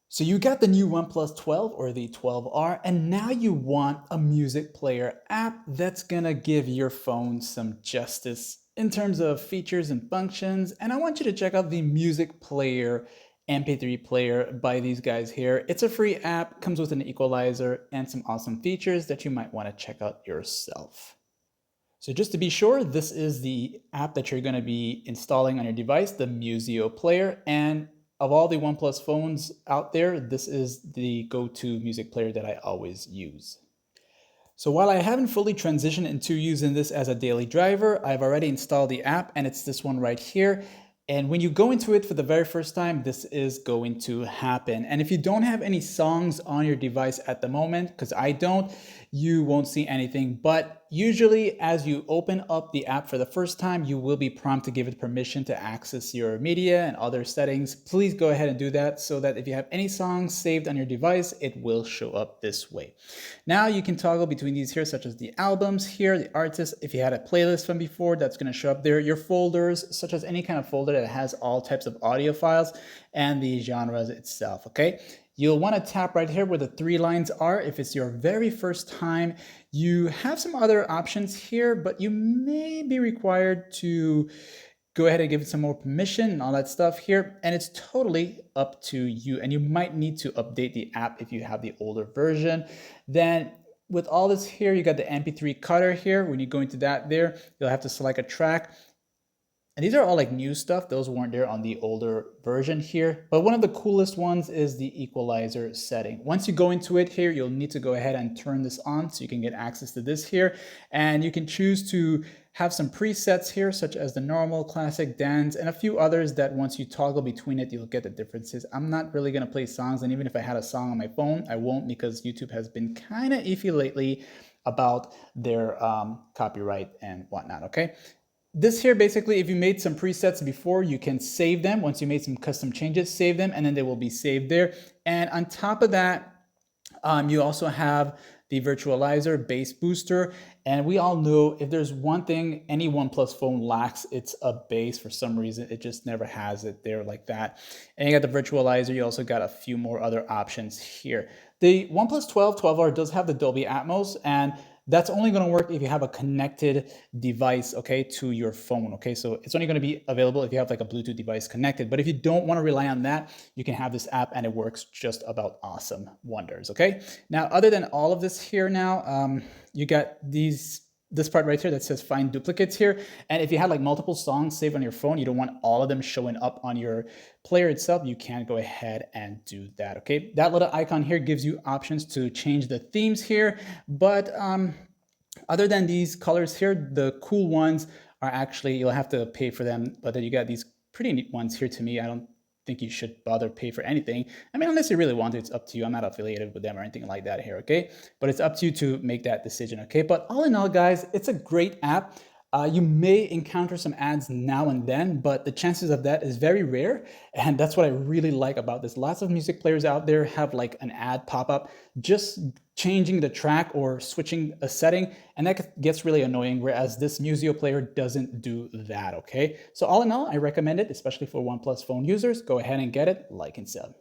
So you got the new OnePlus 12 or the 12R, and now you want a music player app that's gonna give your phone some justice in terms of features and functions. And I want you to check out the music player MP3 player by these guys here. It's a free app, comes with an equalizer and some awesome features that you might want to check out yourself. So just to be sure, this is the app that you're going to be installing on your device, the Museo player. And of all the OnePlus phones out there, this is the go-to music player that I always use. So while I haven't fully transitioned into using this as a daily driver, I've already installed the app, and it's this one right here. And when you go into it for the very first time, this is going to happen. And if you don't have any songs on your device at the moment, because I don't, you won't see anything. But usually as you open up the app for the first time, you will be prompted to give it permission to access your media and other settings. Please go ahead and do that so that if you have any songs saved on your device, it will show up this way. Now you can toggle between these here, such as the albums here, the artists. If you had a playlist from before, that's going to show up there. Your folders, such as any kind of folder that has all types of audio files, and the genres itself, okay? You'll want to tap right here where the three lines are. If it's your very first time, you have some other options here, but you may be required to go ahead and give it some more permission and all that stuff here. And it's totally up to you. And you might need to update the app if you have the older version. Then with all this here, you got the MP3 cutter here. When you go into that there, you'll have to select a track. And these are all like new stuff. Those weren't there on the older version here. But one of the coolest ones is the equalizer setting. Once you go into it here, you'll need to go ahead and turn this on so you can get access to this here. And you can choose to have some presets here, such as the normal, classic, dance, and a few others that once you toggle between it, you'll get the differences. I'm not really gonna play songs, and even if I had a song on my phone, I won't, because YouTube has been kind of iffy lately about their copyright and whatnot, okay? This here, basically, if you made some presets before, you can save them. Once you made some custom changes, save them, and then they will be saved there. And on top of that, you also have the virtualizer, bass booster. And we all know if there's one thing any OnePlus phone lacks, it's a bass. For some reason, it just never has it there like that. And you got the virtualizer. You also got a few more other options here. The OnePlus 12 12R does have the Dolby Atmos, and that's only going to work if you have a connected device, okay, to your phone, okay? So it's only going to be available if you have like a Bluetooth device connected. But if you don't want to rely on that, you can have this app and it works just about awesome wonders, okay? Now, other than all of this here now, you got this part right here that says find duplicates here. And if you had like multiple songs saved on your phone, you don't want all of them showing up on your player itself, you can go ahead and do that, okay? That little icon here gives you options to change the themes here, but other than these colors here, the cool ones are actually, you'll have to pay for them, but then you got these pretty neat ones here. To me, I don't think you should bother pay for anything. I mean, unless you really want to, it's up to you. I'm not affiliated with them or anything like that here, okay? But it's up to you to make that decision, okay? But all in all, guys, it's a great app. You may encounter some ads now and then, but the chances of that is very rare. And that's what I really like about this. Lots of music players out there have like an ad pop up, just changing the track or switching a setting, and that gets really annoying, whereas this Museo player doesn't do that, okay? So all in all, I recommend it, especially for OnePlus phone users. Go ahead and get it, like and sub.